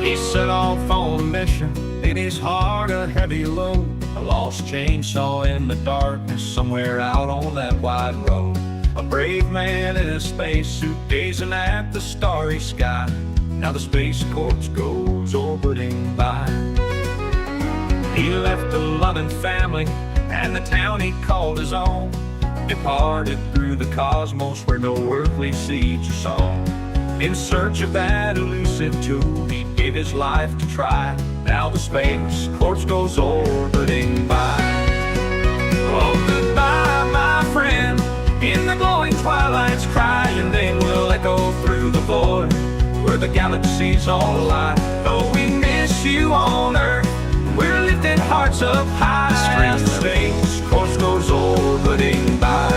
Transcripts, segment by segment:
He set off on a mission, in his heart a heavy load. A lost chainsaw in the darkness, somewhere out on that wide road. A brave man in a spacesuit, gazing at the starry sky. Now the Space Corps goes orbiting by. He left a loving family and the town he called his own. Departed through the cosmos where no earthly seeds are sown. In search of that elusive tool, he gave his life to try. Now the Space Corps goes orbiting by. Oh, goodbye, my friend. In the glowing twilight's cry, your name will echo through the void where the galaxies all lie. Though we miss you on Earth, we're lifting hearts up high as the Space Corps goes orbiting by.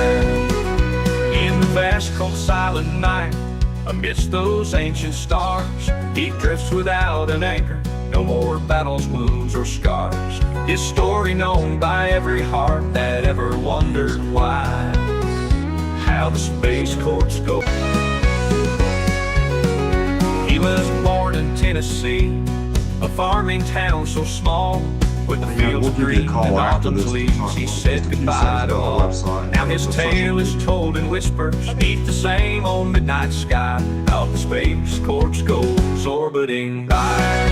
In the vast cold silent night, amidst those ancient stars, he drifts without an anchor, no more battles, wounds, or scars. His story known by every heart that ever wondered why. How the Space Corps go. He was born in Tennessee, a farming town so small, with the fields green and autumn's leaves. He said goodbye to all. Now his tale is told in whispers beneath the same old midnight sky. How the Space Corps goes orbiting by.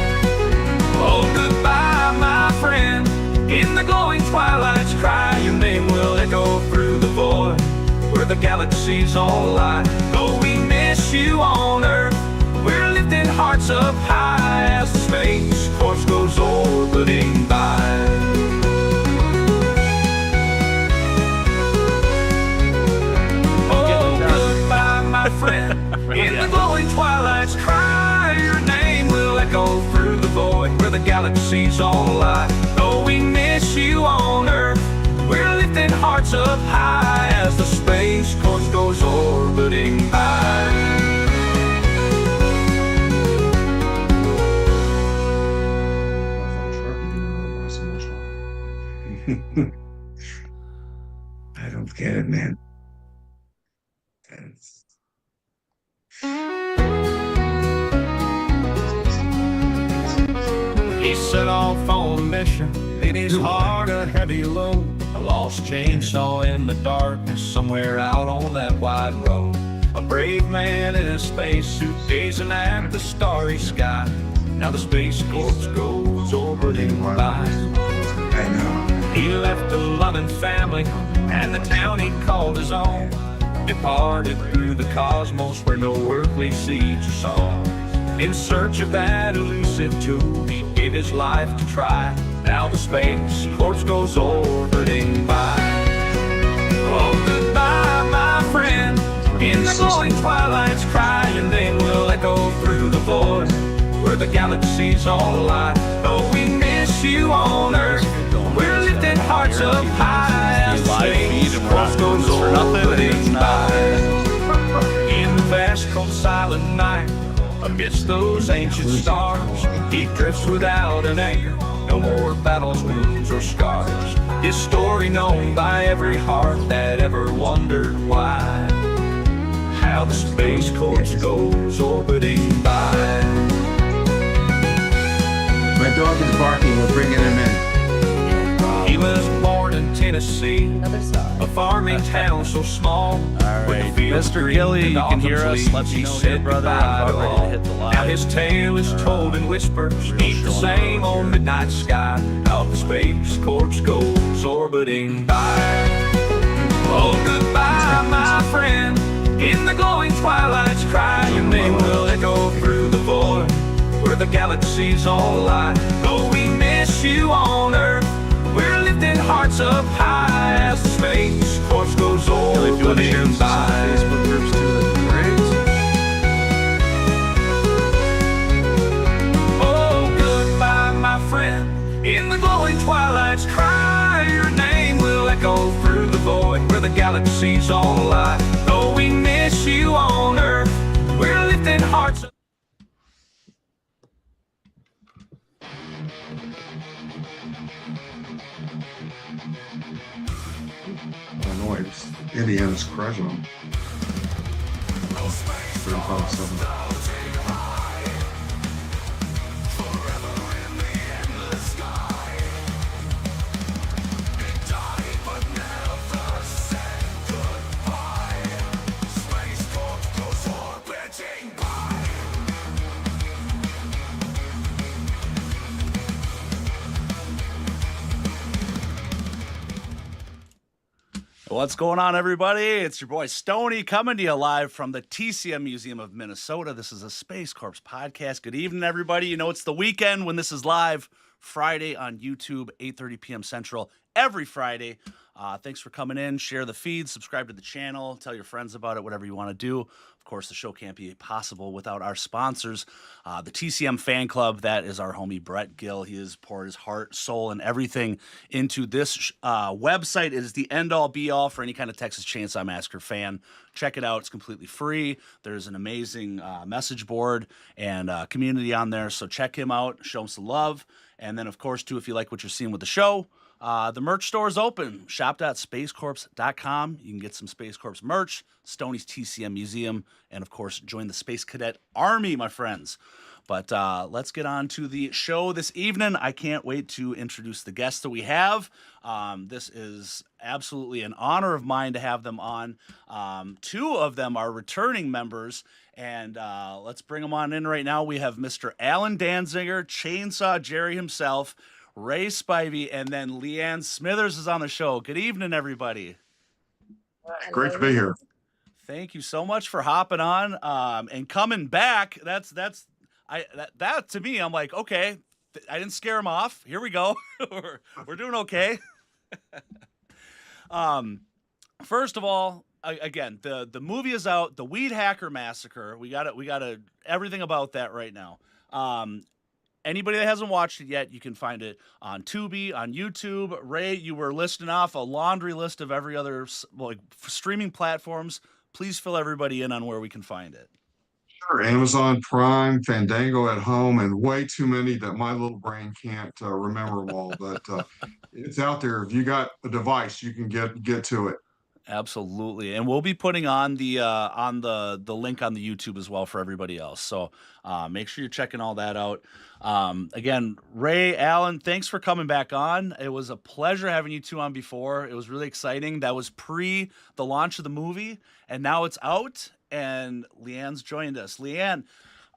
Oh, goodbye, my friend. In the glowing twilight's cry, your name will echo through the void where the galaxies all lie. Though we miss you on Earth, we're lifting hearts up high as the Space Corps goes orbiting by. Oh, goodbye, my friend. In the glowing twilight's cry, your name will echo through the void where the galaxies all lie. Though we miss you on Earth, we're lifting hearts up high as the Space Corps goes orbiting by. I don't get it, man. He set off on a mission, in his heart a heavy load. A lost chainsaw in the darkness, somewhere out on that wide road. A brave man in a spacesuit, gazing at the starry sky. Now the Space Corps goes orbiting by. I know. He left a loving family and the town he called his own. Departed through the cosmos where no earthly seeds are sown. In search of that elusive tool, he gave his life to try. Now the Space Corps goes orbiting by. Oh, goodbye, my friend. In the glowing twilight's cry, your name will echo through the void where the galaxies all lie. Though we miss you on Earth, we're lifting hearts up high as the Space Corps goes orbiting by. In the vast cold silent night, amidst those ancient stars, he drifts without an anchor, no more battles, wounds, or scars. His story known by every heart that ever wondered why. How the Space Corps goes orbiting by. My dog is barking, we're bringing him in. He was born in Tennessee, a farming town so small. Alright, Mr. Gilly, you can hear us. Let me know your brother. I'm about ready to hit the live. Now his tale is told in whispers beneath the same old midnight sky. How the Space Corps goes orbiting by. Oh, goodbye, my friend. In the glowing twilight's cry, your name will echo through the void where the galaxies all lie. Though we miss you on Earth, we're lifting hearts up high as the Space Corps goes orbiting by. Facebook groups too, that'd be great. Oh, goodbye, my friend. In the glowing twilight's cry, your name will echo through the void where the galaxies all lie. Though we miss you on Earth, we're lifting hearts up. Illinois, Indiana's crushing them. 35-7. What's going on, everybody? It's your boy Stony coming to you live from the TCM Museum of Minnesota. This is a Space Corps podcast. Good evening, everybody. You know, it's the weekend when this is live, Friday on YouTube, 8:30 p.m. Central, every Friday. Thanks for coming in. Share the feed, subscribe to the channel, tell your friends about it, whatever you want to do. Of course, the show can't be possible without our sponsors. The TCM Fan Club, that is our homie Brett Gill. He has poured his heart, soul, and everything into this website. It is the end-all, be-all for any kind of Texas Chainsaw Massacre fan. Check it out. It's completely free. There's an amazing message board and community on there, so check him out. Show him some love. And then, of course, too, if you like what you're seeing with the show, the merch store is open. Shop.spacecorps.com. You can get some Space Corps merch, Stoney's TCM Museum, and, of course, join the Space Cadet Army, my friends. But let's get on to the show this evening. I can't wait to introduce the guests that we have. This is absolutely an honor of mine to have them on. Two of them are returning members, and let's bring them on in right now. We have Mr. Alan Danziger, Chainsaw Jerry himself, Ray Spivey, and then Leanne Smithers is on the show. Good evening, everybody. Great to be here. Thank you so much for hopping on and coming back. That to me, I'm like, okay, I didn't scare him off. Here we go. we're doing okay. First of all, again, the movie is out. The Weed Hacker Massacre. We got everything about that right now. Anybody that hasn't watched it yet, you can find it on Tubi, on YouTube. Ray, you were listing off a laundry list of every other streaming platforms. Please fill everybody in on where we can find it. Sure. Amazon Prime, Fandango at home, and way too many that my little brain can't remember them all. But it's out there. If you got a device, you can get to it. Absolutely, and we'll be putting on the link on the YouTube as well for everybody else. So make sure you're checking all that out. Again, Ray, Alan, thanks for coming back on. It was a pleasure having you two on before. It was really exciting. That was pre the launch of the movie, and now it's out. And Leanne's joined us. Leanne,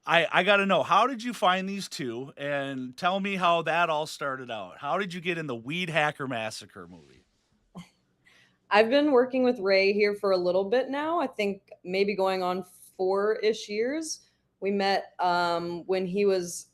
I got to know, how did you find these two? And tell me how that all started out. How did you get in the Weed Hacker Massacre movie? I've been working with Ray here for a little bit now. I think maybe going on 4-ish years. We met when he was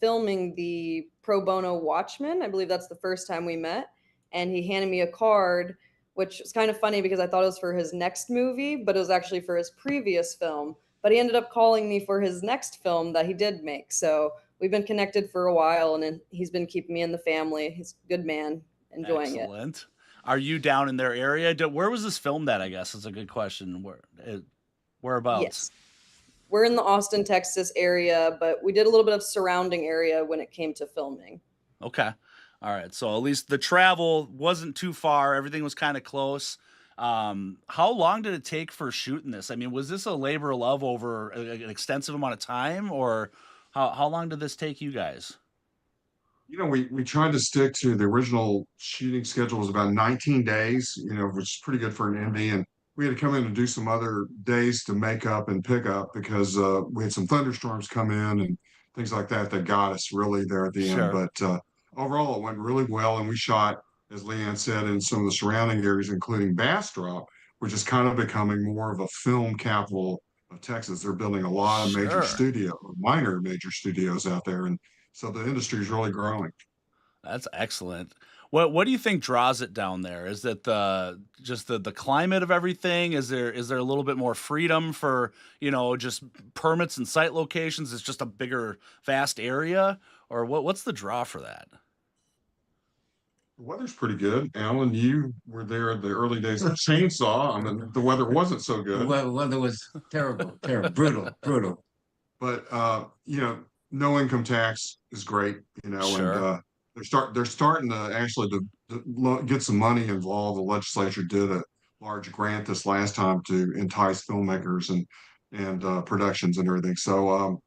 filming the Pro Bono Watchmen. I believe that's the first time we met. And he handed me a card, which was kind of funny because I thought it was for his next movie, but it was actually for his previous film. But he ended up calling me for his next film that he did make. So we've been connected for a while, and he's been keeping me in the family. He's a good man, enjoying Excellent. Are you down in their area? Where was this filmed at, I guess, is a good question. Whereabouts? Yes. We're in the Austin, Texas area, but we did a little bit of surrounding area when it came to filming. Okay. All right. So at least the travel wasn't too far. Everything was kind of close. How long did it take for shooting this? I mean, was this a labor of love over an extensive amount of time, or how long did this take you guys? You know, we tried to stick to the original shooting schedule was about 19 days, which is pretty good for an indie. And we had to come in and do some other days to make up and pick up because we had some thunderstorms come in and things like that got us really there at the end. But overall, it went really well. And we shot, as Leanne said, in some of the surrounding areas, including Bastrop, which is kind of becoming more of a film capital of Texas. They're building a lot of minor major studios out there. And so the industry is really growing. That's excellent. What do you think draws it down there? Is it just the climate of everything? Is there a little bit more freedom for, just permits and site locations? It's just a bigger, vast area? Or what's the draw for that? The weather's pretty good. Alan, you were there in the early days of Chainsaw. I mean, the weather wasn't so good. The weather was terrible, brutal. But no income tax is great, Sure. and they're starting to actually to get some money involved. The legislature did a large grant this last time to entice filmmakers and productions and everything. So,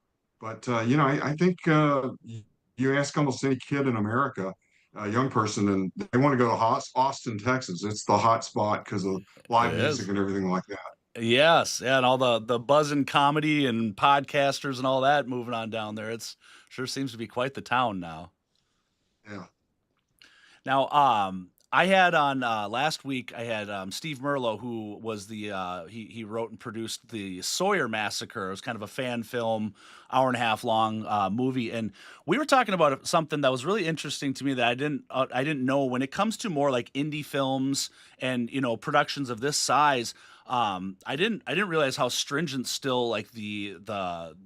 I think you ask almost any kid in America, a young person, and they want to go to Austin, Texas. It's the hot spot because of live music and everything like that. Yes, yeah, and all the buzzing comedy and podcasters and all that moving on down there. It's sure seems to be quite the town now. Yeah. Now, I had on last week. I had Steve Merlo, who was the he wrote and produced the Sawyer Massacre. It was kind of a fan film, hour and a half long movie, and we were talking about something that was really interesting to me that I didn't know when it comes to more like indie films and productions of this size. I didn't realize how stringent still like the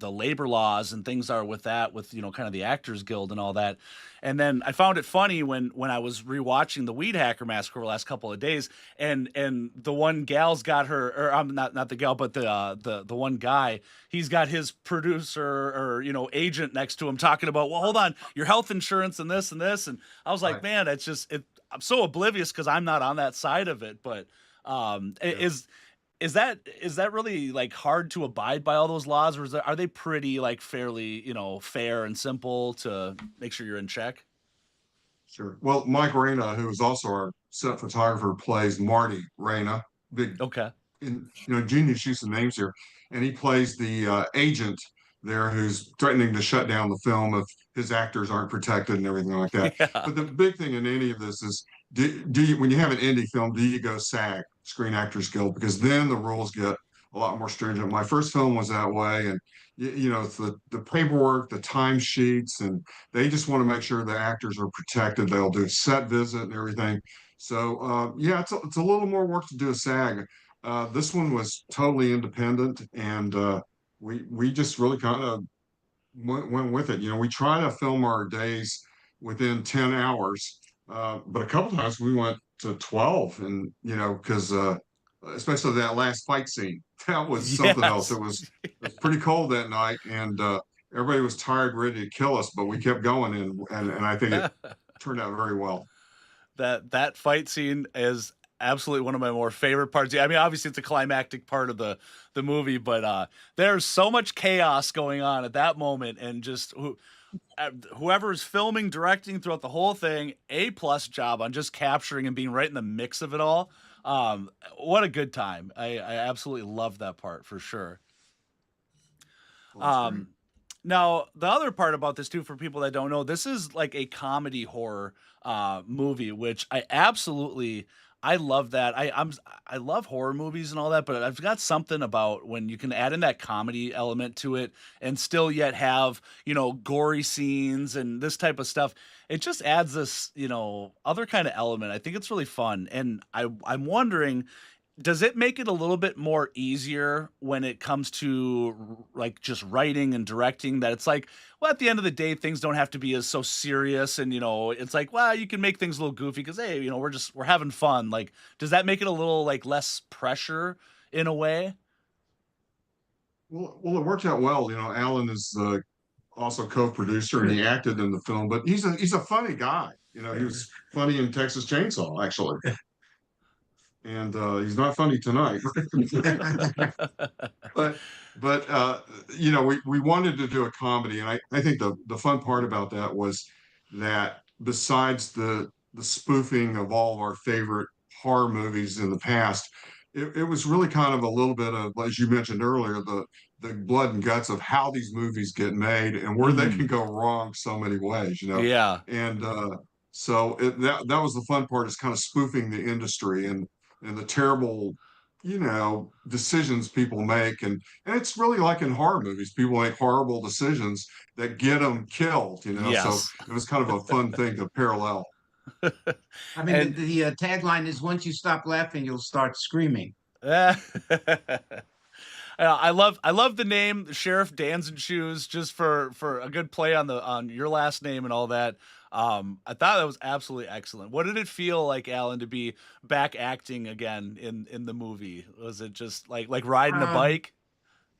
labor laws and things are with that, with kind of the Actors Guild and all that. And then I found it funny when I was rewatching the Weed Hacker Massacre the last couple of days, and the one gal's got her, or I'm not the gal, but the one guy, he's got his producer or agent next to him talking about, well, hold on, your health insurance and this and this, and I was like, Right. man, I'm so oblivious because I'm not on that side of it, but Yeah. is that really like hard to abide by all those laws, or are they pretty like fairly fair and simple to make sure you're in check? Sure. Well, Mike Reyna, who is also our set photographer, plays Marty Reyna. Big, Okay. Genius use of names here, and he plays the agent there who's threatening to shut down the film if his actors aren't protected and everything like that. Yeah. But the big thing in any of this is, do you, when you have an indie film, do you go SAG, Screen Actors Guild? Because then the rules get a lot more stringent. My first film was that way, and it's the paperwork, the timesheets, and they just want to make sure the actors are protected. They'll do a set visit and everything. So yeah, it's a little more work to do a SAG. This one was totally independent, and we just really kind of went with it. We try to film our days within 10 hours, but a couple times we went to 12, and because especially that last fight scene, that was something else. Yes. It was pretty cold that night, and everybody was tired, ready to kill us, but we kept going, and I think it turned out very well. That fight scene is absolutely one of my more favorite parts. I mean, obviously it's a climactic part of the movie, but there's so much chaos going on at that moment, and just whoever's filming, directing throughout the whole thing, A+ job on just capturing and being right in the mix of it all. What a good time. I absolutely love that part for sure. Well, that's great. Um, Now, the other part about this too, for people that don't know, this is like a comedy horror movie, which I love that. I love horror movies and all that, but I've got something about when you can add in that comedy element to it and still yet have, gory scenes and this type of stuff. It just adds this, other kind of element. I think it's really fun. And I'm wondering, does it make it a little bit more easier when it comes to like just writing and directing, that it's like, well, at the end of the day, things don't have to be as so serious, and it's like, well, you can make things a little goofy because, hey, we're having fun. Like, does that make it a little like less pressure in a way? Well, it worked out well. Alan is also co-producer, and he acted in the film, but he's a funny guy. He was funny in Texas Chainsaw, actually, and he's not funny tonight. but we wanted to do a comedy, and I think the fun part about that was that besides the spoofing of all of our favorite horror movies in the past, it was really kind of a little bit of, as you mentioned earlier, the blood and guts of how these movies get made and where they can Mhm. go wrong so many ways, Yeah. and so that was the fun part, is kind of spoofing the industry and the terrible decisions people make, and it's really like in horror movies, people make horrible decisions that get them killed, so Yes. it was kind of a fun thing to parallel. I mean, the, And the tagline is once you stop laughing, you'll start screaming. I love the name Sheriff Dan's and Shoes, just for a good play on your last name and all that. I thought that was absolutely excellent. What did it feel like, Alan, to be back acting again in the movie? Was it just like riding a Um, bike?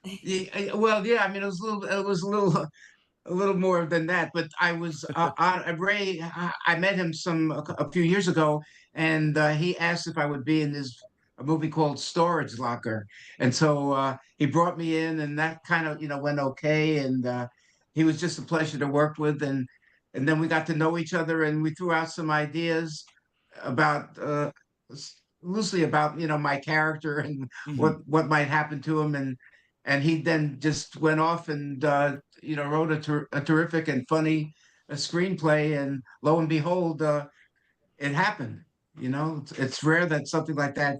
yeah, well, yeah. I mean, a little more than that. But I was on Ray. I met him a few years ago, and he asked if I would be in this a movie called Storage Locker, and so he brought me in, and that kind of went okay, and he was just a pleasure to work with, and then we got to know each other, and we threw out some ideas about loosely about my character and Hmm. what might happen to him, and he then just went off and wrote a terrific and funny screenplay, and lo and behold, it happened. You know, it's rare that something like that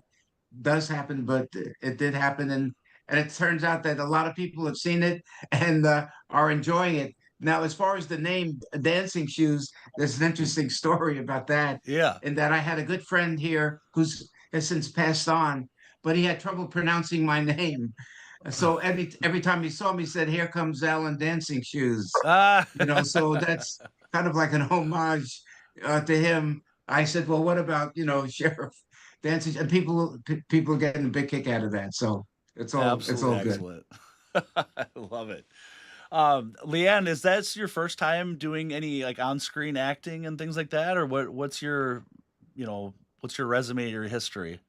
does happen, but it did happen, and it turns out that a lot of people have seen it and are enjoying it. Now, as far as the name Dancing Shoes, there's an interesting story about that. Yeah. In that I had a good friend here who's has since passed on, but he had trouble pronouncing my name. So every time he saw me, he said, "Here comes Alan Dancing Shoes." Ah. You know, so that's kind of like an homage to him. I said, "Well, what about Sheriff Dancing?" And people are getting a big kick out of that. So it's Absolutely all good. excellent. I love it. Leanne, is that your first time doing any like on-screen acting and things like that, or what's your, what's your resume, your history?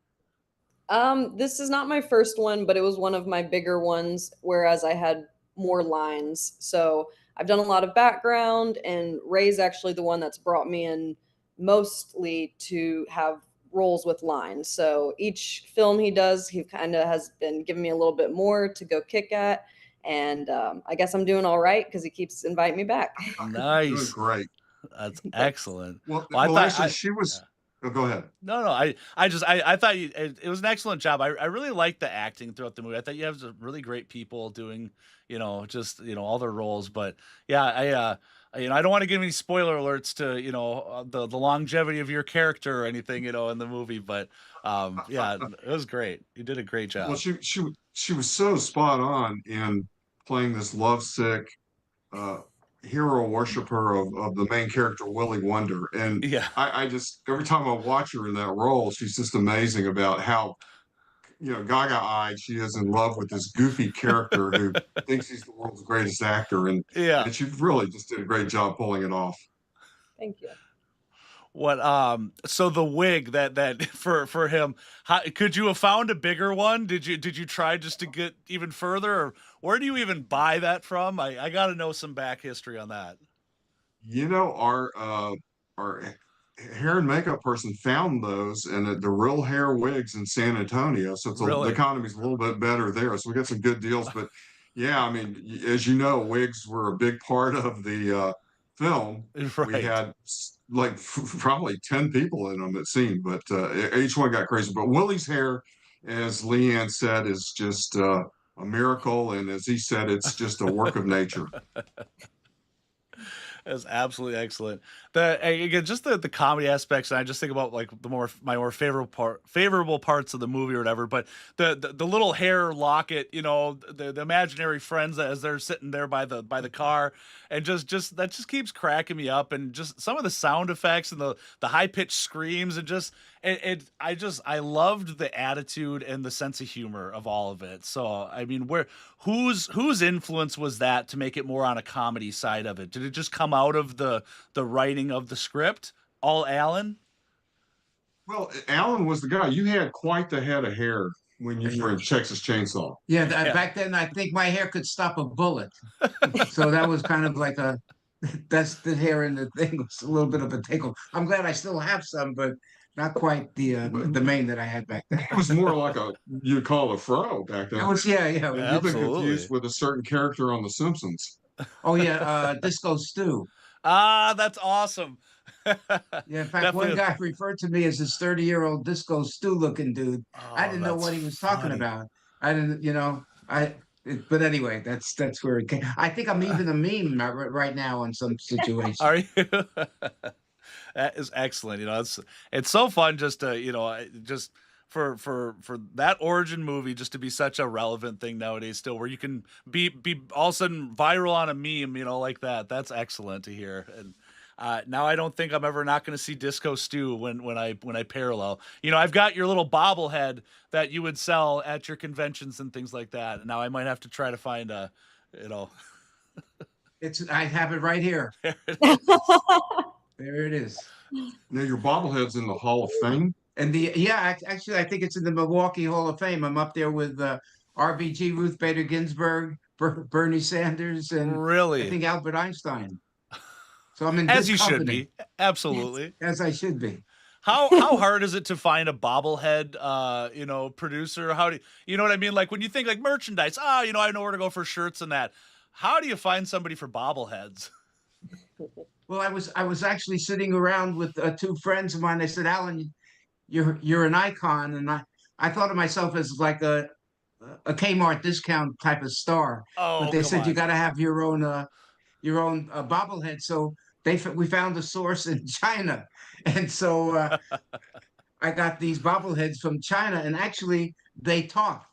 This is not my first one, but it was one of my bigger ones, whereas I had more lines. So I've done a lot of background, and Ray's actually the one that's brought me in mostly to have roles with lines. So each film he does, he kind of has been giving me a little bit more to go kick at. And I guess I'm doing all right because he keeps inviting me back. You're doing Nice. great. That's Thanks. excellent. Well, Well, I well, thought actually, she yeah. was. Oh, go ahead. No, no, I thought it was an excellent job. I really liked the acting throughout the movie. I thought you have some really great people doing, just, all their roles. But yeah, I don't want to give any spoiler alerts to, the longevity of your character or anything, in the movie. But yeah, it was great. You did a great Well, job. she was so spot on in playing this lovesick uh, hero worshiper of the main character Willie Wonder, and Yeah. I just every time I watch her in that role, she's just amazing about how gaga-eyed she is in love with this goofy character who thinks he's the world's greatest actor, and Yeah. she really just did a great job pulling it off. Thank you. What so the wig that for him, could you have found a bigger one? Did you try just to get even further, or where do you even buy that from? I got to know some back history on that. You know, our hair and makeup person found those and the real hair wigs in San Antonio. So the Really? economy's a little bit better there. So we got some good deals. But yeah, I mean, as you know, wigs were a big part of the film. We Right. had like probably 10 people in them, it seemed, but each one got crazy. But Willie's hair, as Leanne said, is just a miracle. And as he said, it's just a work of nature. That's absolutely excellent. Again, just the comedy aspects, and I just think about like my more favorable parts of the movie or whatever. But the little hair locket, the imaginary friends as they're sitting there by the car, and just that just keeps cracking me up, and just some of the sound effects and the high pitched screams, and just I loved the attitude and the sense of humor of all of it. So I mean, whose influence was that to make it more on a comedy side of it? Did it just come out of the writing of the script? All Alan? Well, Alan was the guy. You had quite the head of hair when you were in Texas Chainsaw. Yeah, Yeah. back then I think my hair could stop a bullet. So that was kind of like that's the hair in the thing was a little bit of a tickle. I'm glad I still have some, but not quite the mane that I had back then. It was more like you'd call a fro back It then. was yeah. And you've been Absolutely. confused with a certain character on The Simpsons. Oh yeah, Disco Stew. Ah, that's awesome. Yeah, in fact, one Definitely. guy referred to me as this 30-year-old Disco Stew looking dude. I Oh, didn't know that's what he was talking funny. about. I didn't, but anyway, that's where it came. I think I'm even a meme right now in some situations. Are you? That is excellent. It's so fun just to just for that origin movie just to be such a relevant thing nowadays still, where you can be all of a sudden viral on a meme, like that. That's excellent to hear. And now I don't think I'm ever not going to see Disco Stew when I parallel. I've got your little bobblehead that you would sell at your conventions and things like that. Now I might have to try to find a, you know. I have it right here. There it is. Now, your bobblehead's in the Hall of Fame. And actually, I think it's in the Milwaukee Hall of Fame. I'm up there with RBG, Ruth Bader Ginsburg, Bernie Sanders, and I Really, think Albert Einstein. So I'm in as good you should company, be. Absolutely. as I should be. How hard is it to find a bobblehead producer? How do you know what I mean? Like when you think like merchandise, I know where to go for shirts and that. How do you find somebody for bobbleheads? Well, I was actually sitting around with two friends of mine. They said, "Alan, you're an icon, and I thought of myself as like a Kmart discount type of star. But Oh, they come said you on. got to have your own bobblehead. So we found a source in China, and so I got these bobbleheads from China, and actually they talk,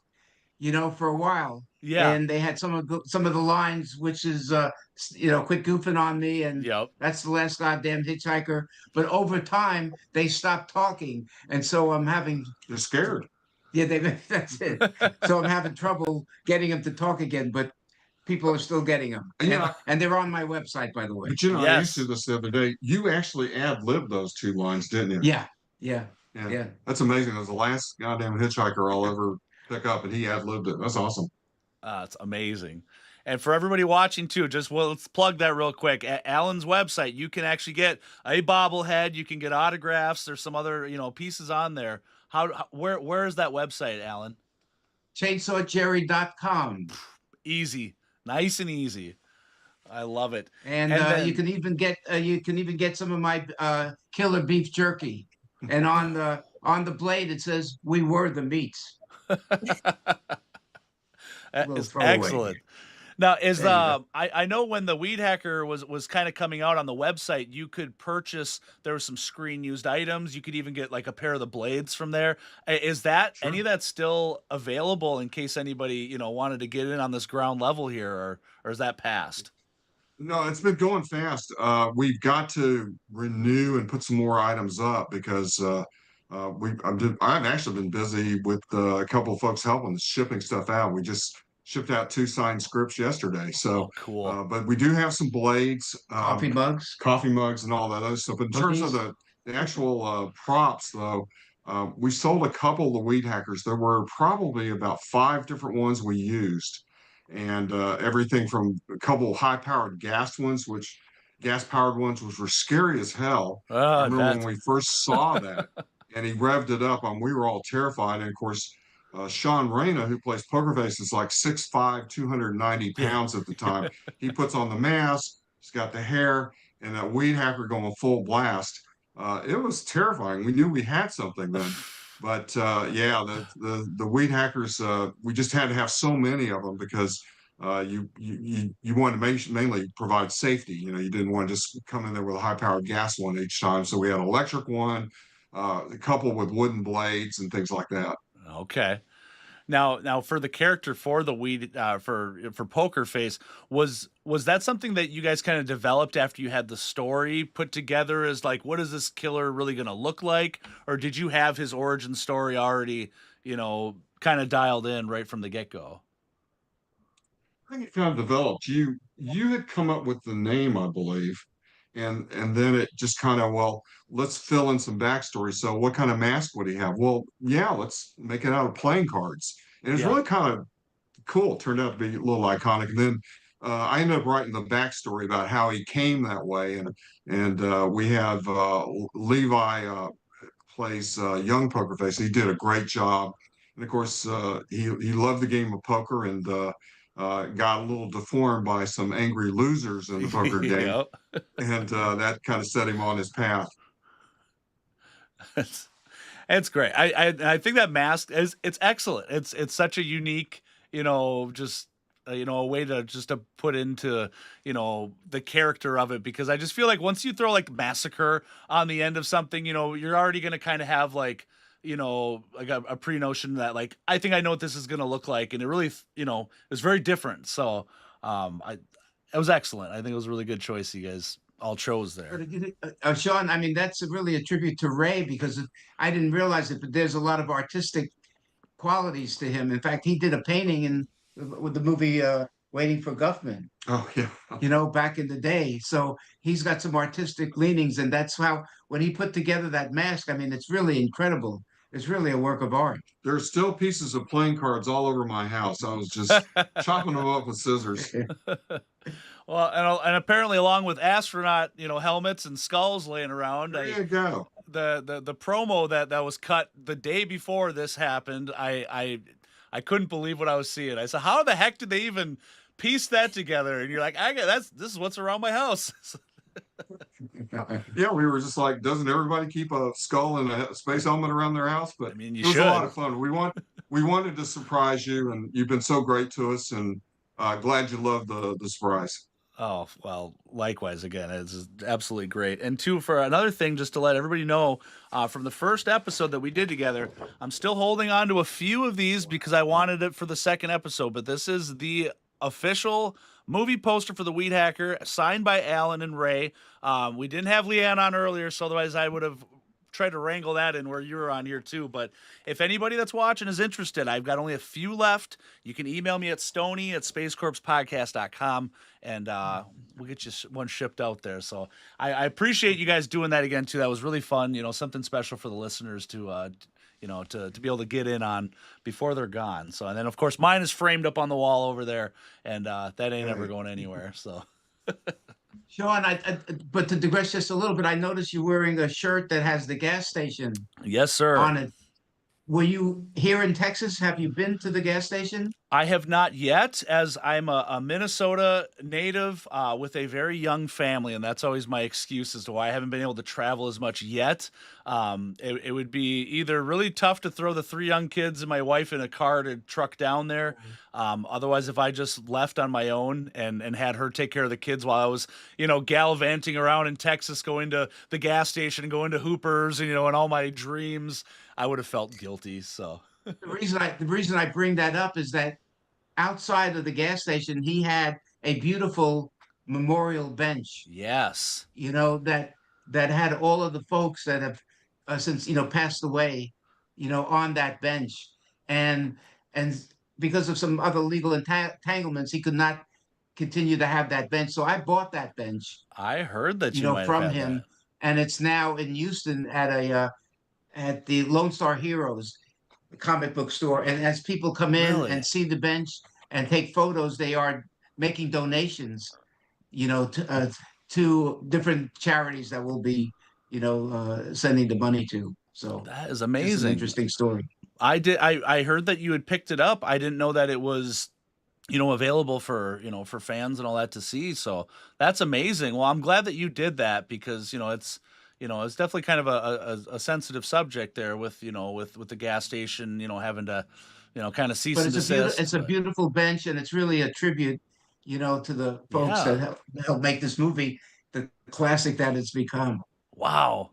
for a while. Yeah. And they had some of the lines, which is quit goofing on me, and Yep. that's the last goddamn hitchhiker. But over time, they stopped talking, and so I'm having They're scared. yeah, they that's it. So I'm having trouble getting them to talk again, but people are still getting them, Yeah, and they're on my website, by the way. but I asked you Yes. this the other day. You actually ad-libbed those two lines, didn't you? Yeah, yeah, Yeah, yeah. that's amazing. That was the last goddamn hitchhiker I'll ever pick up, and he ad-libbed it. That's awesome. It's amazing. And for everybody watching too, let's plug that real quick. At Alan's website, you can actually get a bobblehead. You can get autographs. There's some other, pieces on there. Where is that website, Alan? ChainsawJerry.com. Easy, nice and easy. I love it. And And then, you can even get some of my killer beef jerky. And on the blade it says "We were the meats." that Little is throwaway. excellent. Now, There you go. I know when the Weed Hacker was kind of coming out on the website, you could purchase. There was some screen used items. You could even get like a pair of the blades from there. Is that Sure. any of that still available in case anybody wanted to get in on this ground level here, or is that past? No, it's been going fast. We've got to renew and put some more items up because I've actually been busy with a couple of folks helping shipping stuff out. We just shipped out 2 signed scripts yesterday. So, Oh, cool. but we do have some blades, Coffee mugs. and all that other stuff. But in terms of Cookies. the actual props, though, we sold a couple of the Weed Hackers. There were probably about 5 different ones we used, and everything from a couple high-powered gas-powered ones, which were scary as hell. Oh, I I remember when bet. we first saw that, and he revved it up, and we were all terrified. And of course, Sean Reyna, who plays Poker Face, is like 6'5", 290 Yeah. pounds at the time. He puts on the mask, he's got the hair, and that Weed Hacker going full blast. It was terrifying. We knew we had something then. But yeah, the Weed Hackers, we just had to have so many of them because you wanted to mainly provide safety. You didn't want to just come in there with a high-powered gas one each time. So we had an electric one, a couple with wooden blades and things like that. Okay. Now for the character for the weed for Poker Face, was that something that you guys kind of developed after you had the story put together as like, what is this killer really going to look like, or did you have his origin story already kind of dialed in right from the get-go? I think it kind of developed. You had come up with the name, I believe, and then it just kind of, well, let's fill in some backstory. So what kind of mask would he have? Well, yeah, let's make it out of playing cards. And it's Yeah. really kind of cool. It turned out to be a little iconic. And then I ended up writing the backstory about how he came that way. And we have Levi plays young Poker Face. He did a great job. And of course, he loved the game of poker and got a little deformed by some angry losers in the poker game. Yep. And that kind of set him on his path. It's great. I think that mask it's excellent. It's such a unique, just a way to put into the character of it, because I just feel like once you throw like massacre on the end of something, you're already gonna kind of have like like a pre-notion that like I think I know what this is gonna look like, and it really is very different. So it was excellent. I think it was a really good choice you guys all chose there. Sean, I mean, that's really a tribute to Ray because I didn't realize it, but there's a lot of artistic qualities to him. In fact, he did a painting with the movie Waiting for Guffman, Oh, yeah. back in the day. So he's got some artistic leanings, and that's how when he put together that mask, I mean, it's really incredible. It's really a work of art. There's still pieces of playing cards all over my house. I was just chopping them up with scissors. Well, and apparently along with astronaut, helmets and skulls laying around, There you go. the promo that was cut the day before this happened, I couldn't believe what I was seeing. I said, how the heck did they even piece that together? And you're like, this is what's around my house. Yeah, we were just like, doesn't everybody keep a skull and a space helmet around their house? But I mean, you it was a lot should. of fun. We wanted to surprise you, and you've been so great to us, and glad you loved the surprise. Oh, well, likewise again. It's absolutely great. And two, for another thing, just to let everybody know, from the first episode that we did together, I'm still holding on to a few of these because I wanted it for the second episode. But this is the official movie poster for the Weed Hacker, signed by Alan and Ray. We didn't have Leanne on earlier, so otherwise I would have tried to wrangle that in where you were on here too. But if anybody that's watching is interested, I've got only a few left. You can email me at stony@spacecorpspodcast.com, and we'll get you one shipped out there. So I appreciate you guys doing that again too. That was really fun. You know, something special for the listeners to to be able to get in on before they're gone. So, and then of course mine is framed up on the wall over there, and that ain't ever going anywhere. So Sean, but to digress just a little bit, I noticed you're wearing a shirt that has the gas station yes, sir. on it. Were you here in Texas? Have you been to the gas station? I have not yet, as I'm a Minnesota native with a very young family, and that's always my excuse as to why I haven't been able to travel as much yet. It would be either really tough to throw the 3 young kids and my wife in a car to truck down there. Otherwise, if I just left on my own and had her take care of the kids while I was, gallivanting around in Texas, going to the gas station, going to Hoopers, and all my dreams, I would have felt guilty. So. The reason I bring that up is that outside of the gas station, he had a beautiful memorial bench, Yes. that had all of the folks that have since passed away, on that bench, and because of some other legal entanglements, he could not continue to have that bench. So I bought that bench, I heard that you might from have had him, that. and it's now in Houston at the Lone Star Heroes comic book store. And as people come in Really? and see the bench and take photos, they are making donations, to different charities that will be, sending the money to. So That is it's an amazing. interesting story. I heard that you had picked it up. I didn't know that it was, available for, for fans and all that to see. So that's amazing. Well, I'm glad that you did that because, it's definitely kind of a sensitive subject there with, with the gas station, having to, kind of cease But and it's desist. it's a But beautiful bench, and it's really a tribute, to the folks yeah. that helped make this movie the classic that it's become. Wow.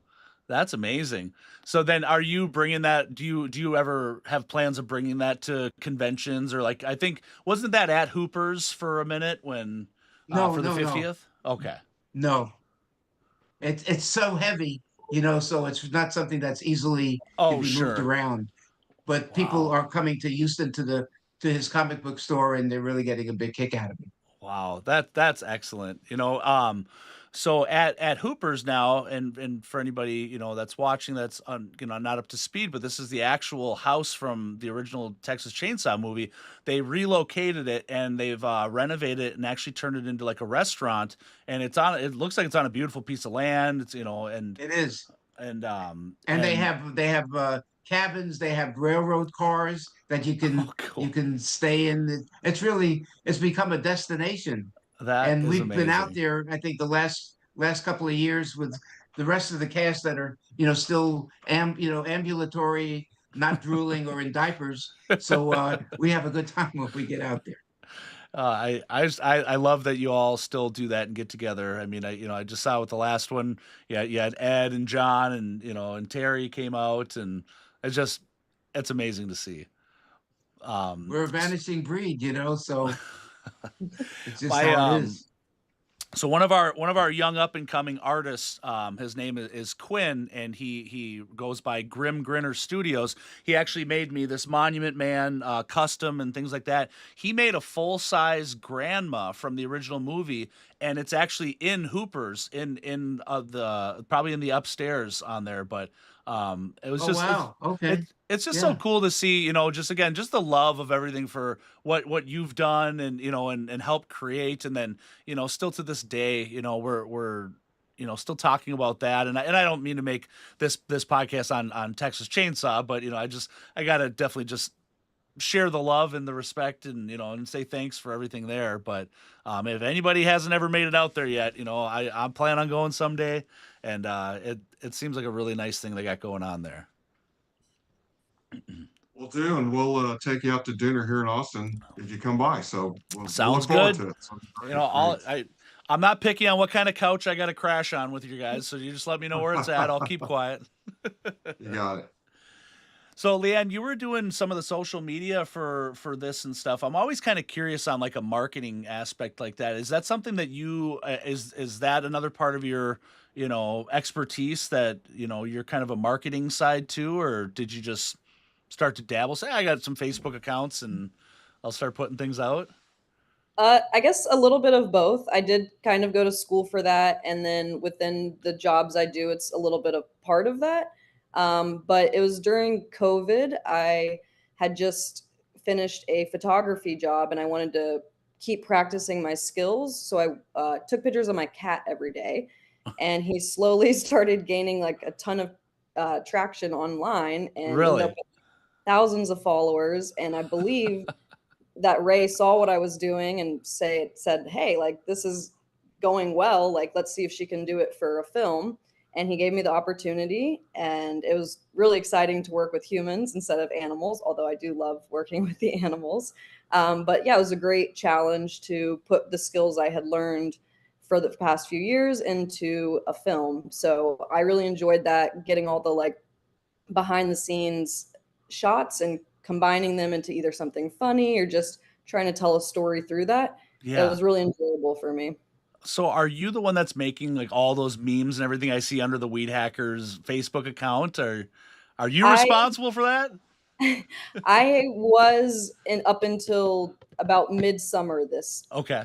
That's amazing. So then are you bringing that do you ever have plans of bringing that to conventions or like I think wasn't that at Hoopers for a minute when No, for the no, no, 50th? Okay. no. It's so heavy, so it's not something that's easily can Oh, be moved sure. around. But people Wow. are coming to Houston to his comic book store, and they're really getting a big kick out of it. Wow, that's excellent. So at Hoopers now, and for anybody that's watching that's not up to speed, but this is the actual house from the original Texas Chainsaw movie. They relocated it and they've renovated it and actually turned it into like a restaurant. And it looks like it's on a beautiful piece of land. It's It is. and And they and have cabins, they have railroad cars that you oh, can cool. stay in. It's become a destination. That And is we've been out amazing. there, I think, the last couple of years with the rest of the cast that are, still ambulatory, not drooling or in diapers. So we have a good time when we get out there. I love that you all still do that and get together. I mean, I just saw with the last one, yeah, you had Ed and John and and Terry came out, and it's amazing to see. We're a vanishing breed, so it's just My how it is. So one of our young up and coming artists, his name is Quinn, and he goes by Grim Grinner Studios. He actually made me this Monument Man custom and things like that. He made a full size grandma from the original movie, and it's actually in Hoopers in the probably in the upstairs on there. But it was Oh just wow. Okay. it's just so Yeah. cool to see, just again, just the love of everything for what you've done and and helped create, and then still to this day, we're still talking about that, and I don't mean to make this podcast on Texas Chainsaw, but I gotta definitely just share the love and the respect, and and say thanks for everything there. But if anybody hasn't ever made it out there yet, I'm planning on going someday, and it seems like a really nice thing they got going on there. We'll do, and we'll take you out to dinner here in Austin if you come by. So we'll Sounds look forward good. to it. So I'm not picky on what kind of couch I got to crash on with you guys, so you just let me know where it's at. I'll keep quiet. you got it. So, Leanne, you were doing some of the social media for this and stuff. I'm always kind of curious on like a marketing aspect like that. Is that something that you is that another part of your expertise, that you're kind of a marketing side too, or did you just start to dabble? Say, I got some Facebook accounts and I'll start putting things out. I guess a little bit of both. I did kind of go to school for that, and then within the jobs I do, it's a little bit of part of that. But it was during COVID. I had just finished a photography job, and I wanted to keep practicing my skills. So I took pictures of my cat every day, and he slowly started gaining like a ton of traction online, and ended Really? up with thousands of followers. And I believe that Ray saw what I was doing and said, "Hey, like this is going well. Like let's see if she can do it for a film." And he gave me the opportunity, and it was really exciting to work with humans instead of animals, although I do love working with the animals. But yeah, it was a great challenge to put the skills I had learned for the past few years into a film. So I really enjoyed that, getting all the like behind the scenes shots and combining them into either something funny or just trying to tell a story through that. It Yeah. was really enjoyable for me. So are you the one that's making like all those memes and everything I see under the Weed Hackers Facebook account, or are you I responsible for that? I was in up until about midsummer this Okay.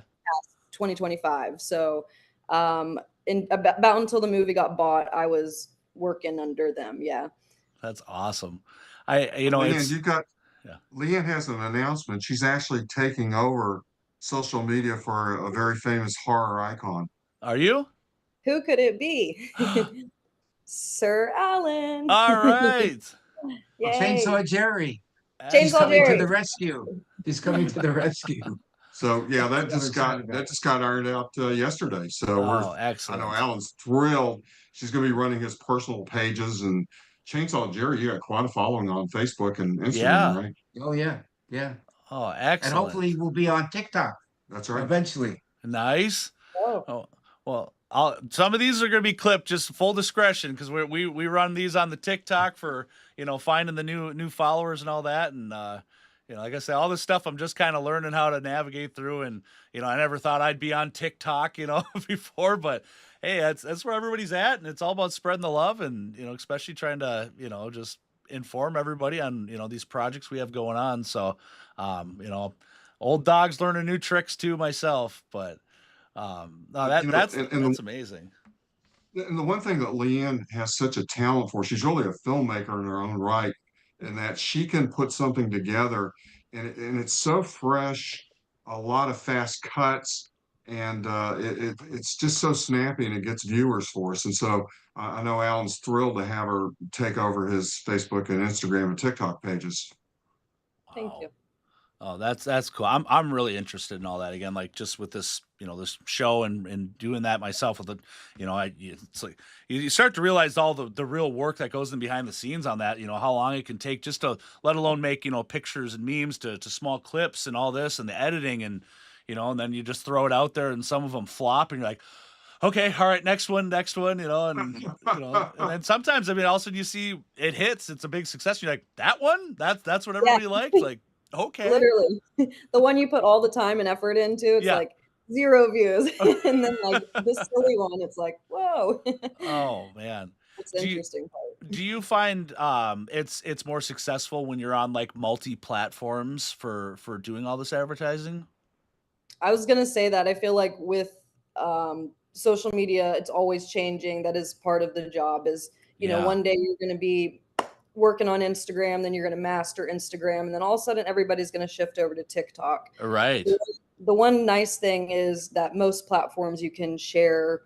2025. So in about until the movie got bought, I was working under them. Yeah. That's awesome. I Leanne, it's you got yeah. Leanne has an announcement. She's actually taking over social media for a very famous horror icon. Are you? Who could it be? Sir Alan. All right. Yay. Chainsaw Jerry. He's Chainsaw coming to Jerry. the rescue. He's coming to the rescue. So yeah, that I'm just excited got about that just got ironed out yesterday. So Oh, I excellent. know Alan's thrilled. She's going to be running his personal pages, and Chainsaw Jerry, you got quite a following on Facebook and Instagram, Yeah. right? Oh yeah, yeah. Oh, And excellent. hopefully we'll be on TikTok That's right. eventually. Nice. Oh, Oh, well, some of these are going to be clipped. Just full discretion, because we run these on the TikTok for finding the new followers and all that, and like I said, all this stuff I'm just kind of learning how to navigate through, and I never thought I'd be on TikTok, before, but hey, that's where everybody's at, and it's all about spreading the love, and especially trying to just inform everybody on these projects we have going on. So, old dogs learning new tricks too myself, but. No, that's amazing. And the one thing that Leanne has such a talent for, she's really a filmmaker in her own right, in that she can put something together, and it's so fresh, a lot of fast cuts, and it's just so snappy, and it gets viewers for us. And so I know Alan's thrilled to have her take over his Facebook and Instagram and TikTok pages. thank Wow. you. Oh, that's cool. I'm really interested in all that again, like just with this, this show and doing that myself with it's like you start to realize all the real work that goes in behind the scenes on that, how long it can take just to let alone make, pictures and memes to small clips and all this and the editing and, and then you just throw it out there and some of them flop and you're like, okay, all right, next one, and and then sometimes, I mean, all of a sudden you see it hits, it's a big success. You're like, that one, that's what everybody liked. Like, okay. Literally. The one you put all the time and effort into, it's Yeah. like 0 views. And then like this silly one, it's like, whoa. Oh man. It's the Do you- interesting part. Do you find it's more successful when you're on like multi-platforms for doing all this advertising? I was gonna say that I feel like with social media, it's always changing. That is part of the job. Is Yeah. one day you're gonna be working on Instagram, then you're gonna master Instagram, and then all of a sudden everybody's gonna shift over to TikTok. Right. The one nice thing is that most platforms you can share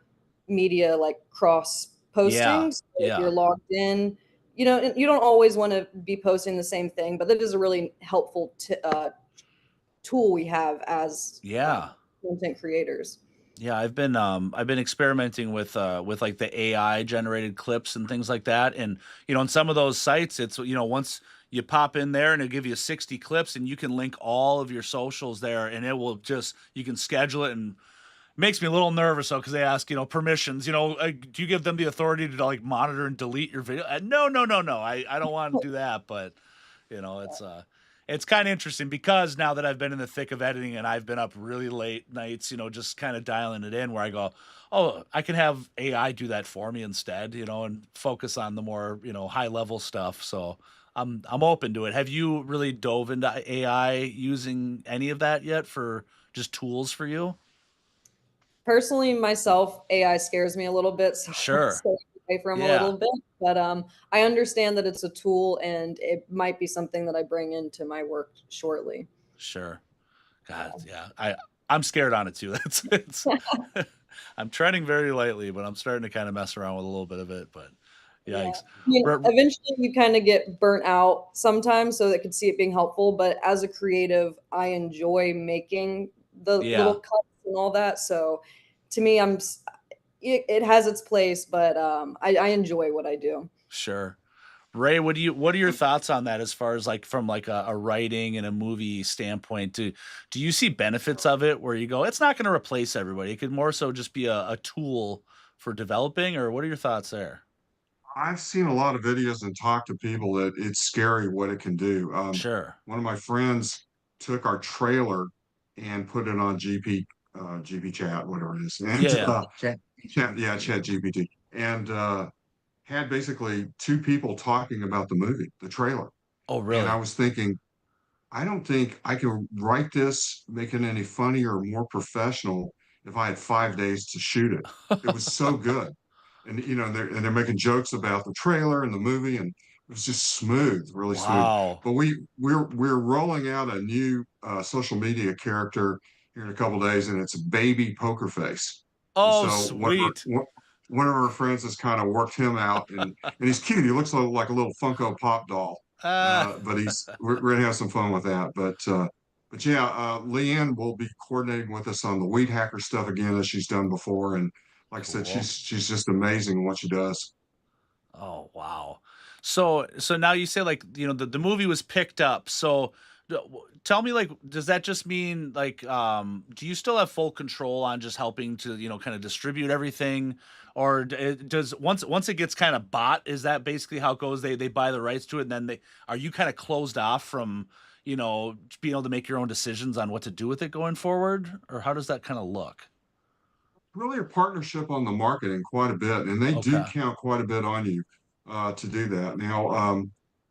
media like cross postings. So Yeah. if you're logged in, you know, and you don't always want to be posting the same thing, but that is a really helpful tool we have as Yeah. content creators. Yeah, I've been experimenting with like the AI generated clips and things like that. And on some of those sites, it's once you pop in there and it'll give you 60 clips and you can link all of your socials there and it will just you can schedule it and makes me a little nervous though because they ask permissions. Do you give them the authority to like monitor and delete your video? No, no, no, no. I don't want to do that, but it's kind of interesting because now that I've been in the thick of editing and I've been up really late nights, just kind of dialing it in where I go, oh, I can have AI do that for me instead, and focus on the more, high level stuff. So I'm open to it. Have you really dove into AI using any of that yet for just tools for you? Personally, myself, AI scares me a little bit, so Sure. stay away from a Yeah. little bit. But I understand that it's a tool, and it might be something that I bring into my work shortly. Sure. God, yeah. I'm scared on it too. It's I'm treading very lightly, but I'm starting to kind of mess around with a little bit of it. But Yeah. yikes. I mean, Re- eventually you kind of get burnt out sometimes, so they could see it being helpful. But as a creative, I enjoy making the Yeah. little cuts and all that. So to me, it has its place, but I enjoy what I do. Sure. Ray, what are your thoughts on that as far as like from like a writing and a movie standpoint? Do you see benefits of it where you go, it's not going to replace everybody. It could more so just be a tool for developing, or what are your thoughts there? I've seen a lot of videos and talked to people that it's scary what it can do. Sure. One of my friends took our trailer and put it on GP chat, whatever it is, Yeah, and yeah. Chat GPT, and had basically two people talking about the movie, the trailer. Oh, And I really? was thinking, I don't think I can write this, make it any funnier or more professional if I had 5 days to shoot it. It was so good. And they're making jokes about the trailer and the movie, and it was just smooth, really smooth. Wow. But we're rolling out a new social media character here in a couple days, and it's Baby Poker Face. And Oh, so sweet. one of our friends has kind of worked him out, and he's cute. He looks like a little Funko Pop doll. Ah, But we're gonna have some fun with that. But yeah, Leanne will be coordinating with us on the Weed Hacker stuff again as she's done before. And like I said, cool. she's just amazing in what she does. Oh, wow. So now you say like, the movie was picked up. So tell me like, does that just mean like, do you still have full control on just helping to, kind of distribute everything? Or does once it gets kind of bought, is that basically how it goes? They buy the rights to it and then are you kind of closed off from, being able to make your own decisions on what to do with it going forward? Or how does that kind of look? Really a partnership on the marketing quite a bit, and they do Okay. count quite a bit on you to do that. Now,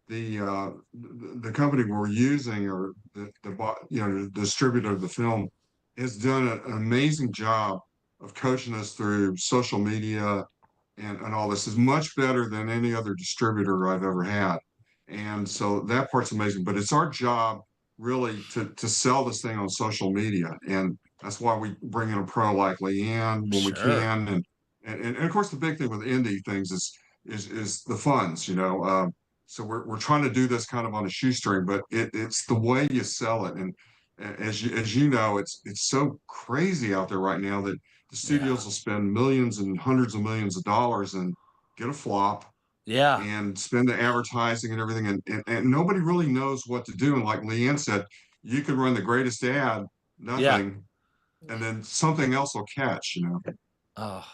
the company we're using, or the distributor of the film, has done an amazing job of coaching us through social media and all this. Is much better than any other distributor I've ever had, and so that part's amazing. But it's our job really to sell this thing on social media, and that's why we bring in a pro like Leanne when we Sure. can, and of course the big thing with indie things is the funds, so we're trying to do this kind of on a shoestring, but it's the way you sell it, and as you know, it's so crazy out there right now that the Yeah. studios will spend millions and hundreds of millions of dollars and get a flop Yeah. and spend the advertising and everything, and nobody really knows what to do. And like Leanne said, you can run the greatest ad, Yeah. nothing, and then something else will catch. Oh.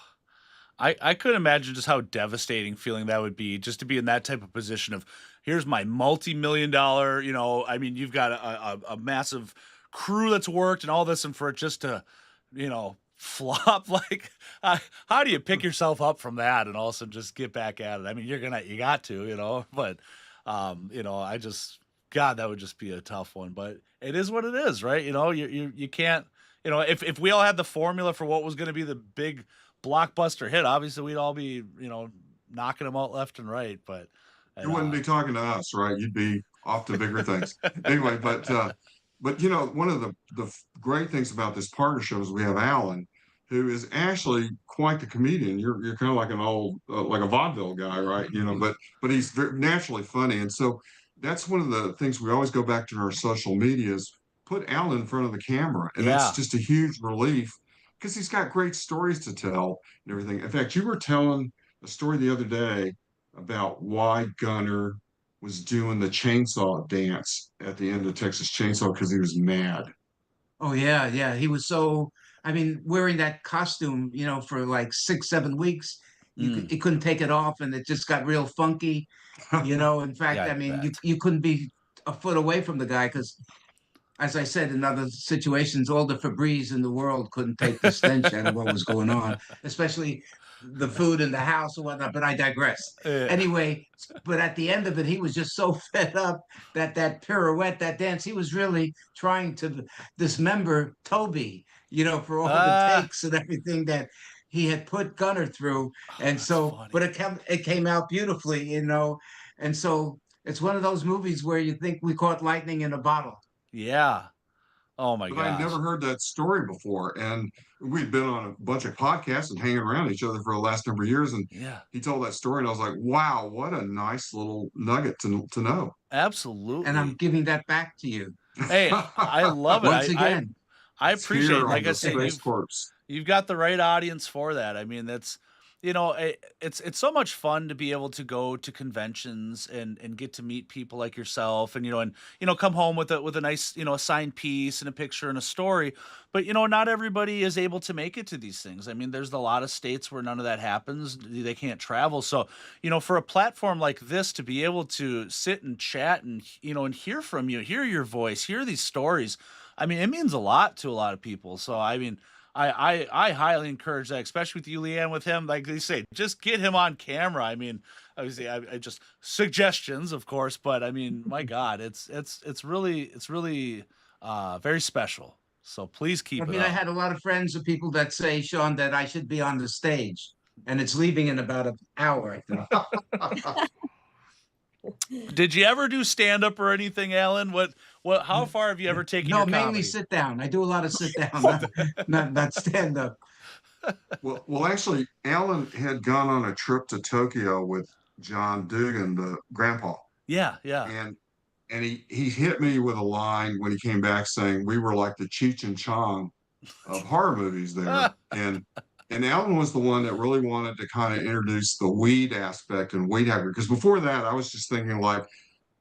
I could imagine just how devastating feeling that would be just to be in that type of position of here's my multi-million dollar, I mean, you've got a massive crew that's worked and all this, and for it just to, flop like, how do you pick yourself up from that and also just get back at it? I mean, you got to, but, I just, God, that would just be a tough one, but it is what it is, right? You can't, if we all had the formula for what was going to be the big blockbuster hit, obviously we'd all be, knocking them out left and right. But You wouldn't be talking to us, right? You'd be off to bigger things. Anyway, but one of the great things about this partnership is we have Alan, who is actually quite the comedian. You're kind of like an old like a vaudeville guy, right? You know, but he's very naturally funny, and so that's one of the things we always go back to in our social medias. Put Al in front of the camera, and that's Yeah. just a huge relief because he's got great stories to tell and everything. In fact, you were telling a story the other day about why Gunner was doing the chainsaw dance at the end of Texas Chainsaw because he was mad. Oh yeah, yeah. He was so, I mean, wearing that costume, for like 6, 7 weeks, Mm. he couldn't take it off, and it just got real funky. In fact, Yeah, I I mean, you bet. you couldn't be a foot away from the guy because, as I said, in other situations, all the Febreze in the world couldn't take the stench out of what was going on, especially the food in the house and whatnot. But I digress. Yeah. Anyway, but at the end of it, he was just so fed up that pirouette, that dance, he was really trying to dismember Toby, for all the Ah, takes and everything that he had put Gunner through. oh, And that's so, but funny. it came out beautifully, and so it's one of those movies where you think we caught lightning in a bottle. Yeah. Oh my But I'd gosh. never heard that story before. And we'd been on a bunch of podcasts and hanging around each other for the last number of years. And Yeah. he told that story, and I was like, wow, what a nice little nugget to know. And I'm Absolutely. giving that back to you Hey, I love it. once again. I It's appreciate it. here on Like I the say, Space Corpse. you've got the right audience for that. I mean, that's it's so much fun to be able to go to conventions and get to meet people like yourself and come home with a nice, a signed piece and a picture and a story. But not everybody is able to make it to these things. I mean, there's a lot of states where none of that happens. They can't travel. So, for a platform like this to be able to sit and chat and and hear from you, hear your voice, hear these stories, I mean, it means a lot to a lot of people. So, I mean, I highly encourage that, especially with you, Leanne, with him. Like they say, just get him on camera. I mean, obviously, I just suggestions, of course, but I mean, my God, it's really very special. So please I keep it mean, I up. had a lot of friends of people that say, Sean, that I should be on the stage, and it's leaving in about an hour, I think. Did you ever do stand up or anything, Alan? What? How far have you ever taken No, your mainly comedy? sit down. I do a lot of sit down, not stand up. Well, actually, Alan had gone on a trip to Tokyo with John Dugan, the grandpa, Yeah, yeah. and he hit me with a line when he came back saying we were like the Cheech and Chong of horror movies there. And Alan was the one that really wanted to kind of introduce the weed aspect and weed hacker. Because before that, I was just thinking like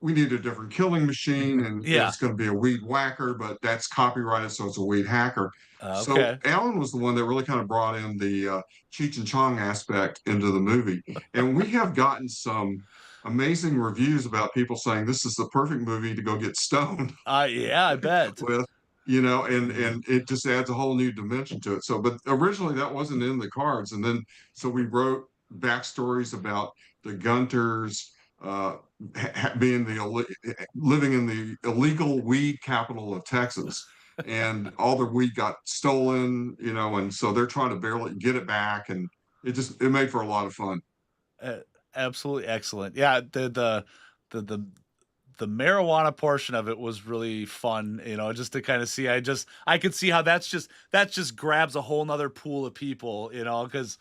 we need a different killing machine and Yeah. it's going to be a weed whacker, but that's copyrighted, so it's a weed hacker. So Okay. Alan was the one that really kind of brought in the Cheech and Chong aspect into the movie. And we have gotten some amazing reviews about people saying this is the perfect movie to go get stoned Yeah, I bet. with, and it just adds a whole new dimension to it. So, but originally that wasn't in the cards, and then so we wrote backstories about the Gunters being living in the illegal weed capital of Texas, and all their weed got stolen, and so they're trying to barely get it back, and it made for a lot of fun. Uh, Absolutely excellent. Yeah, the marijuana portion of it was really fun, just to kind of see. I could see how that just grabs a whole nother pool of people, because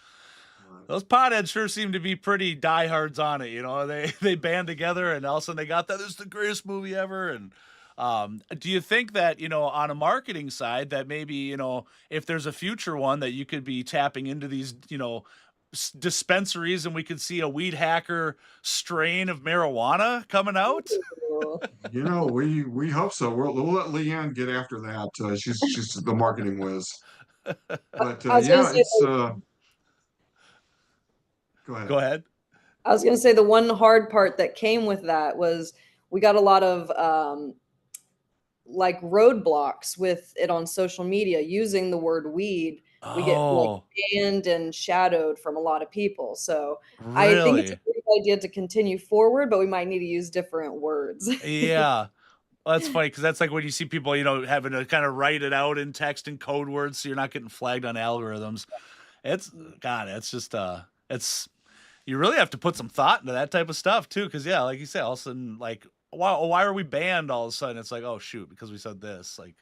those potheads sure seem to be pretty diehards on it. They band together and all of a sudden they got that. This is the greatest movie ever. And do you think that on a marketing side that maybe if there's a future one that you could be tapping into these dispensaries and we could see a weed hacker strain of marijuana coming out? Ooh. We hope so. We'll let Leanne get after that. She's the marketing whiz. But I was gonna yeah, say it's go ahead. Go ahead. I was gonna say the one hard part that came with that was we got a lot of like roadblocks with it on social media using the word weed. We get like Oh, banned and shadowed from a lot of people. So I think it's a really? great idea to continue forward, but we might need to use different words. Yeah. Well, that's funny because that's like when you see people, having to kind of write it out in text and code words so you're not getting flagged on algorithms. It's God, it's just it's you really have to put some thought into that type of stuff too. Cause yeah, like you say, all of a sudden, like, why are we banned all of a sudden? It's like, oh shoot, because we said this. Like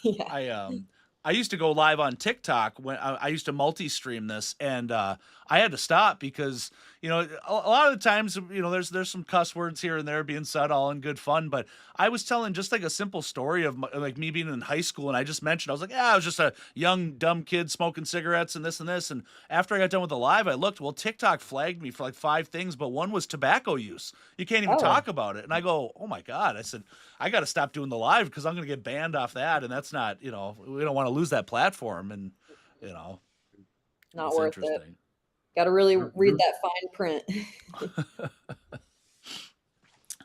Yeah. I I used to go live on TikTok when I used to multi-stream this, and I had to stop because a lot of the times there's some cuss words here and there being said, all in good fun. But I was telling just like a simple story of like me being in high school, and I just mentioned I was like, yeah, I was just a young dumb kid smoking cigarettes and this and this. And after I got done with the live, I looked. Well, TikTok flagged me for like 5 things, but one was tobacco use. You can't even Oh. talk about it. And I go, oh my god! I said I got to stop doing the live because I'm going to get banned off that, and that's not we don't want to lose that platform, and Not it's worth it. interesting. Got to really You're- read you're- that fine print.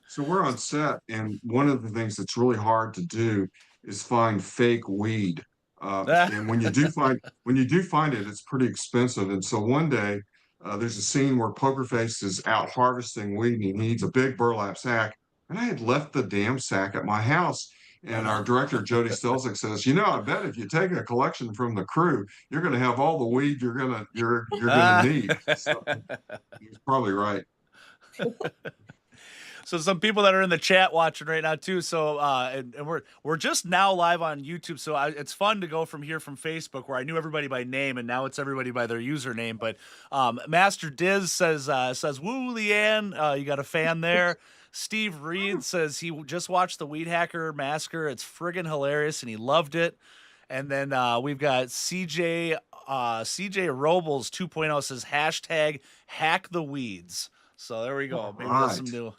So we're on set, and one of the things that's really hard to do is find fake weed. And when you do find it, it's pretty expensive. And so one day, there's a scene where Poker Face is out harvesting weed, and he needs a big burlap sack. And I had left the damn sack at my house. And our director, Jody Stelzik, says, I bet if you take a collection from the crew, you're going to have all the weed you're gonna need. So he's probably right. So some people that are in the chat watching right now too. So and we're just now live on YouTube. So it's fun to go from here from Facebook where I knew everybody by name and now it's everybody by their username. But Master Diz says woo Leanne, you got a fan there. Steve Reed says he just watched the Weed Hacker Massacre. It's friggin' hilarious and he loved it. And then we've got CJ Robles 2.0 says hashtag hack the weeds. So there we go. Maybe that's some new.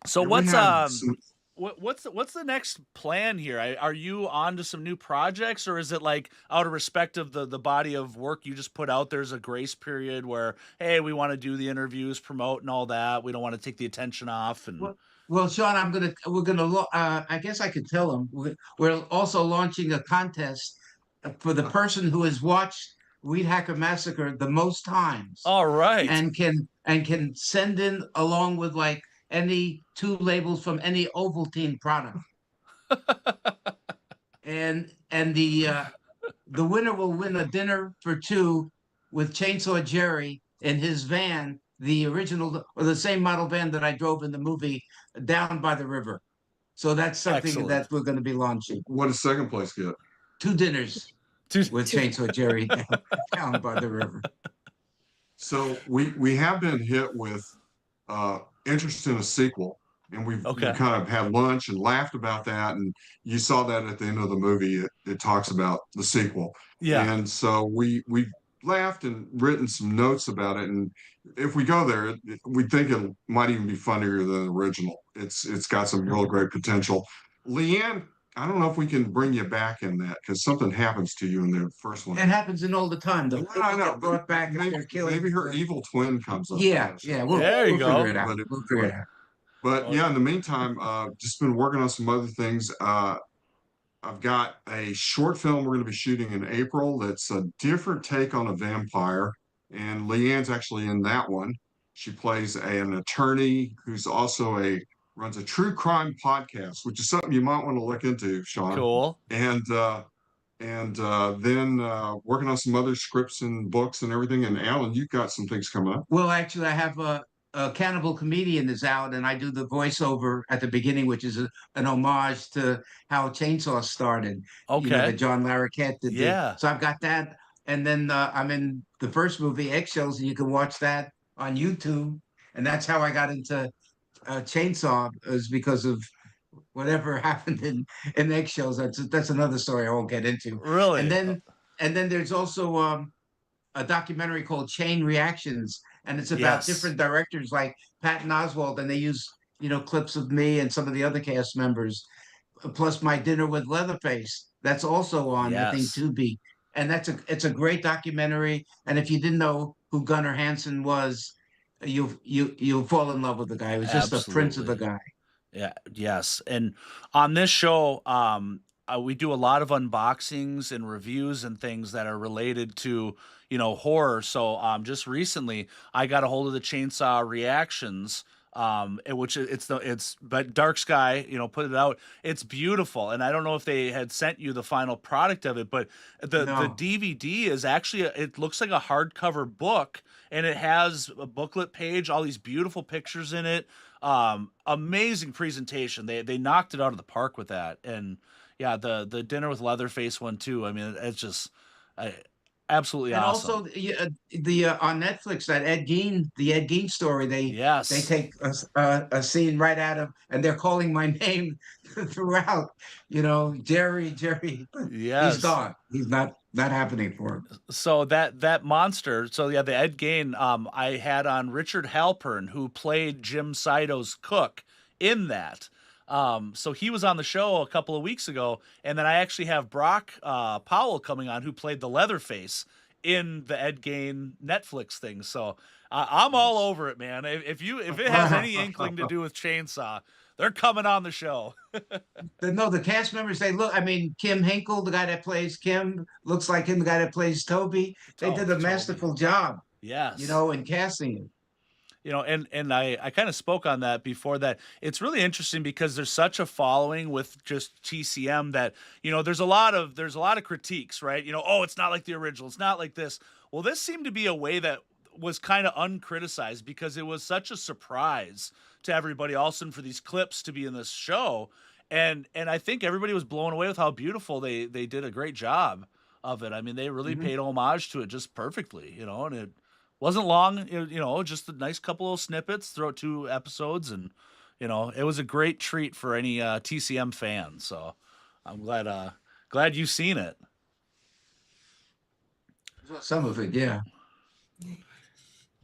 So Yeah, we what's have some- what's the next plan here? Are you on to some new projects, or is it like out of respect of the body of work you just put out, there's a grace period where, hey, we want to do the interviews, promote and all that. We don't want to take the attention off. And Well, Sean, I guess I could tell him we're also launching a contest for the person who has watched Weed Hacker Massacre the most times all right. and can send in along with like any 2 labels from any Ovaltine product. and the winner will win a dinner for 2 with Chainsaw Jerry in his van, the original or the same model van that I drove in the movie Down by the River. So that's something Excellent. that we're going to be launching. What does second place get? 2 dinners with Chainsaw Jerry down by the river. So we have been hit with interest in a sequel, and we kind of had lunch and laughed about that. And you saw that at the end of the movie, it talks about the sequel. Yeah. And so we laughed and written some notes about it. And if we go there, we think it might even be funnier than the original. It's got some real great potential. Leanne, I don't know if we can bring you back in that because something happens to you in the first one. It happens in all the time. The I know, brought back and they're killing. maybe her evil twin comes up. Yeah. We'll There you go. figure it out. But We'll figure it out. But yeah, in the meantime, just been working on some other things. I've got a short film we're going to be shooting in April that's a different take on a vampire. And Leanne's actually in that one. She plays an attorney who's also runs a true crime podcast, which is something you might want to look into, Sean. Cool. And then working on some other scripts and books and everything. And Alan, you've got some things coming up. Well, actually, I have a Cannibal Comedian is out, and I do the voiceover at the beginning, which is an homage to how Chainsaw started. Okay. That John Larroquette did. Yeah. So I've got that, and then I'm in the first movie, Eggshells, and you can watch that on YouTube. And that's how I got into Chainsaw, is because of whatever happened in Eggshells. That's another story I won't get into. Really? And then there's also a documentary called Chain Reactions, and it's about different directors like Patton Oswalt, and they use clips of me and some of the other cast members, plus my dinner with Leatherface. That's also on I think Tubi, and it's a great documentary. And if you didn't know who Gunnar Hansen was, you'll fall in love with the guy. He was just the prince of the guy. Yeah. Yes. And on this show, we do a lot of unboxings and reviews and things that are related to, horror. So just recently I got a hold of the Chainsaw Reactions It's but Dark Sky, put it out. It's beautiful, and I don't know if they had sent you the final product of it, but the No. DVD is actually it looks like a hardcover book, and it has a booklet page, all these beautiful pictures in it. Amazing presentation. They knocked it out of the park with that, and yeah, the Dinner with Leatherface one too. I mean, it's just I, absolutely And awesome. also the on Netflix, that the Ed Gein story, they Yes, take a scene right out of, and they're calling my name throughout. Jerry, he's yes. gone. He's not happening for him. So that monster. So yeah, the Ed Gein. I had on Richard Halpern, who played Jim Saito's cook in that. So he was on the show a couple of weeks ago, and then I actually have Brock Powell coming on, who played the Leatherface in the Ed Gein Netflix thing. So I'm all over it, man. If it has any inkling to do with Chainsaw, they're coming on the show. No, the cast members, they look, I mean, Kim Hinkle, the guy that plays Kim, looks like him, the guy that plays Toby. They did a Toby. masterful job, Yes. in casting it. And I kind of spoke on that before, that it's really interesting because there's such a following with just TCM that there's a lot of critiques, right? Oh, it's not like the original, it's not like this. Well, this seemed to be a way that was kind of uncriticized because it was such a surprise to everybody, all of a sudden, for these clips to be in this show, and I think everybody was blown away with how beautiful they did a great job of it. I mean, they really Mhm. paid homage to it just perfectly, and it wasn't long, just a nice couple of snippets throughout 2 episodes, and it was a great treat for any TCM fan. So I'm glad you've seen it. Some of it, yeah.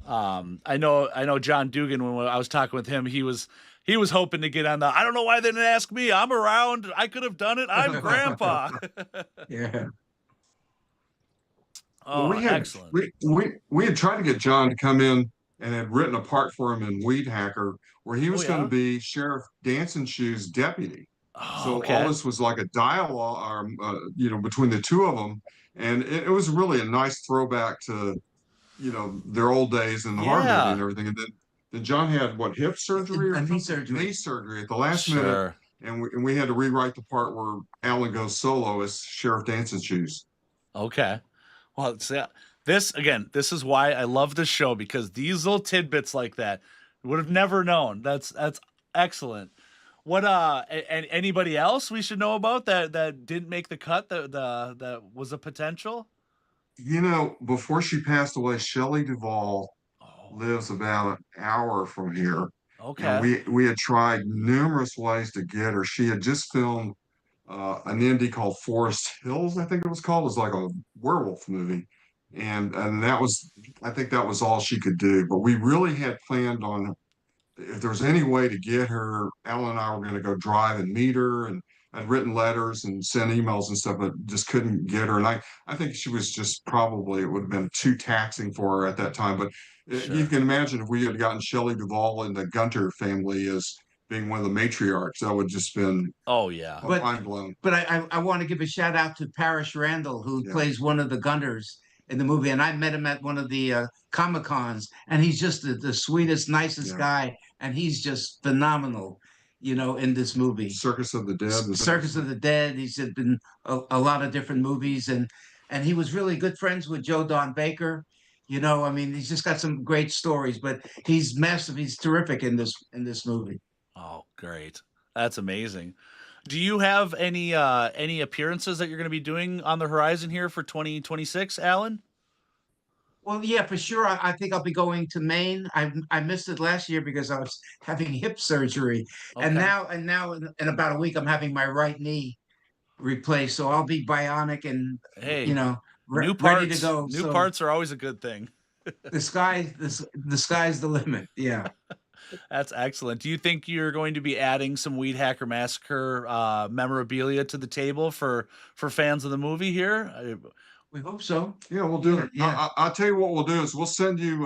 I know John Dugan, when I was talking with him, he was hoping to get on the. I don't know why they didn't ask me. I'm around. I could have done it. I'm Grandpa. Yeah. Well, Oh, excellent. we had tried to get John to come in and had written a part for him in Weed Hacker where he Oh was going to yeah. be Sheriff Dancing Shoes deputy. Oh, So all okay. this was like a dialogue, between the two of them, and it was really a nice throwback to, their old days in the horror movie Yeah. and everything. And then John had what, hip surgery or A knee something? surgery. Knee surgery at the last minute, Sure. and we had to rewrite the part where Alan goes solo as Sheriff Dancing Shoes. Okay. Well, this is why I love this show, because these little tidbits like that would have never known. That's excellent. What anybody else we should know about that didn't make the cut, that was a potential? Before she passed away, Shelley Duvall Oh, lives about an hour from here, and okay. we had tried numerous ways to get her. She had just filmed an indie called Forest Hills, I think it was called. It was like a werewolf movie, and I think that was all she could do. But we really had planned on, if there was any way to get her, Alan and I were going to go drive and meet her, and I'd written letters and sent emails and stuff, but just couldn't get her. And I think she was just probably, it would have been too taxing for her at that time. But you Sure. can imagine if we had gotten Shelley Duvall in the Gunter family as being one of the matriarchs, that would just been Oh yeah. But mind blown. but I want to give a shout out to Parrish Randall, who Yeah. plays one of the Gunners in the movie, and I met him at one of the Comic Cons, and he's just the sweetest, nicest Yeah. guy, and he's just phenomenal, in this movie. Circus of the Dead. Circus of the Dead. He's been a lot of different movies, and he was really good friends with Joe Don Baker. I mean, he's just got some great stories, but he's massive. He's terrific in this movie. Oh, great. That's amazing. Do you have any appearances that you're going to be doing on the horizon here for 2026, Alan? Well, yeah, for sure. I think I'll be going to Maine. I missed it last year because I was having hip surgery, and Okay. now in about a week I'm having my right knee replaced. So I'll be bionic and you Hey, know new ready to parts. go. New So parts are always a good thing. the sky's the limit. Yeah. That's excellent. Do you think you're going to be adding some Weed Hacker Massacre memorabilia to the table for fans of the movie here? We hope so. Yeah, we'll do it. Yeah. I'll tell you what we'll do is we'll send you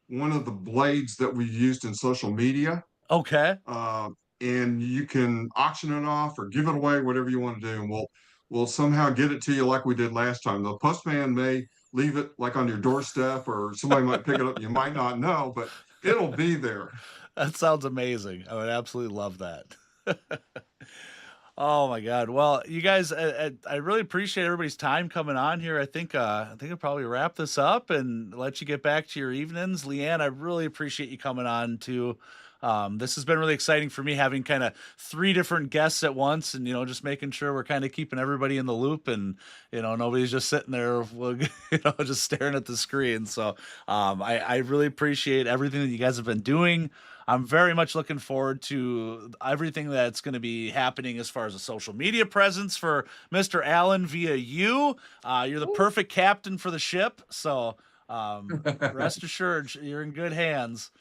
one of the blades that we used in social media, Okay. uh, and you can auction it off or give it away, whatever you want to do, and we'll somehow get it to you like we did last time. The postman may leave it like on your doorstep, or somebody might pick it up. You might not know, but it'll be there. That sounds amazing. I would absolutely love that. Oh my God. Well, you guys, I really appreciate everybody's time coming on here. I think I'll probably wrap this up and let you get back to your evenings. Leanne, I really appreciate you coming on too. This has been really exciting for me having kind of three different guests at once and, just making sure we're kind of keeping everybody in the loop and, nobody's just sitting there, just staring at the screen. So, I really appreciate everything that you guys have been doing. I'm very much looking forward to everything that's going to be happening as far as a social media presence for Mr. Allen via you. You're the perfect captain for the ship. So rest assured, you're in good hands.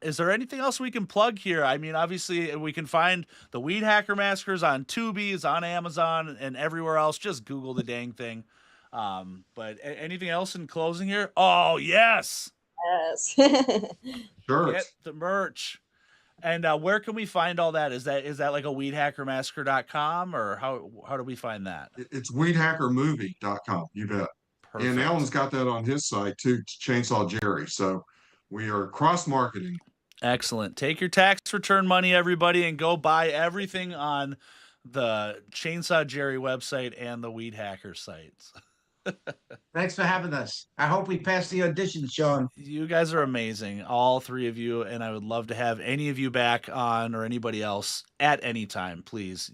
Is there anything else we can plug here? I mean, obviously, we can find the Weed Hacker Massacres on Tubi, on Amazon, and everywhere else. Just Google the dang thing. But anything else in closing here? Oh, yes. Yes. Sure. Get the merch. And where can we find all that? Is that like a weedhackermassacre.com or how do we find that? It's weedhackermovie.com. You bet. Perfect. And Alan's got that on his site too, Chainsaw Jerry. So we are cross marketing. Excellent. Take your tax return money, everybody, and go buy everything on the Chainsaw Jerry website and the Weed Hacker sites. Thanks for having us. I hope we pass the audition, Sean. You guys are amazing, all three of you, and I would love to have any of you back on or anybody else at any time, please.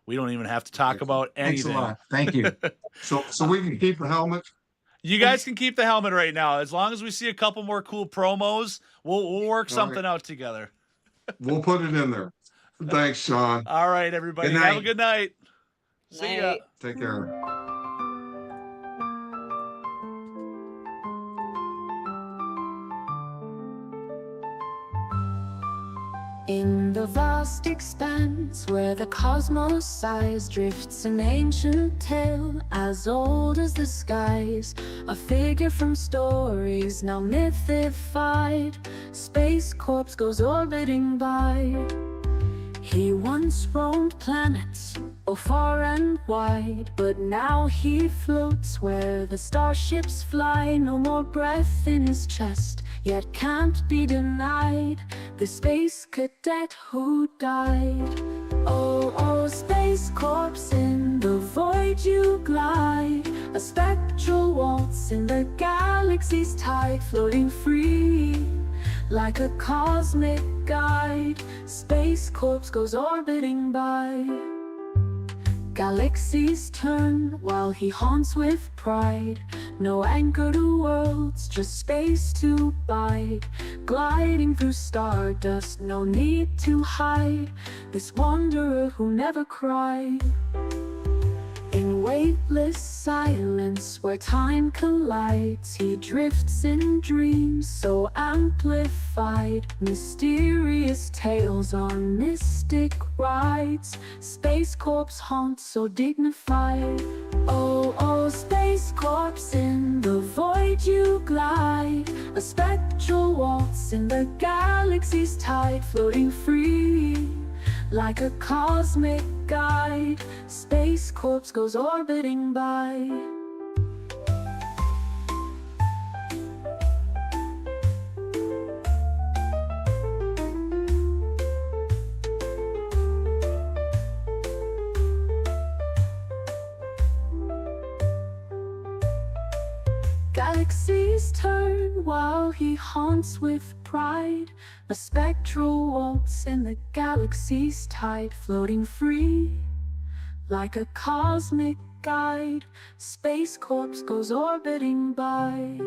We don't even have to talk about anything. Thanks a lot. Thank you. So we can keep the helmet. You guys can keep the helmet right now. As long as we see a couple more cool promos, we'll work something out together. We'll put it in there. Thanks, Sean. All right, everybody. Good Have a night. good night. See ya. Night. Take care. In the vast expanse where the cosmos sighs, drifts an ancient tale as old as the skies. A figure from stories now mythified, Space Corpse goes orbiting by. He once roamed planets, both far and wide, but now he floats where the starships fly. No more breath in his chest, yet can't be denied the space cadet who died. Oh, oh, Space Corpse, in the void you glide, a spectral waltz in the galaxy's tide, floating free like a cosmic guide. Space Corpse goes orbiting by. Galaxies turn while he haunts with pride. No anchor to worlds, just space to bide. Gliding through stardust, no need to hide. This wanderer who never cried. In weightless silence where time collides, he drifts in dreams so amplified. Mysterious tales on mystic rides. Space Corpse haunts so dignified. Oh, oh, Space Corpse, in the void you glide, a spectral waltz in the galaxy's tide, floating free like a cosmic guide. Space Corpse goes orbiting by. Galaxies turn while he haunts with pride. A spectral waltz in the galaxy's tide, floating free like a cosmic guide. Space Corpse goes orbiting by.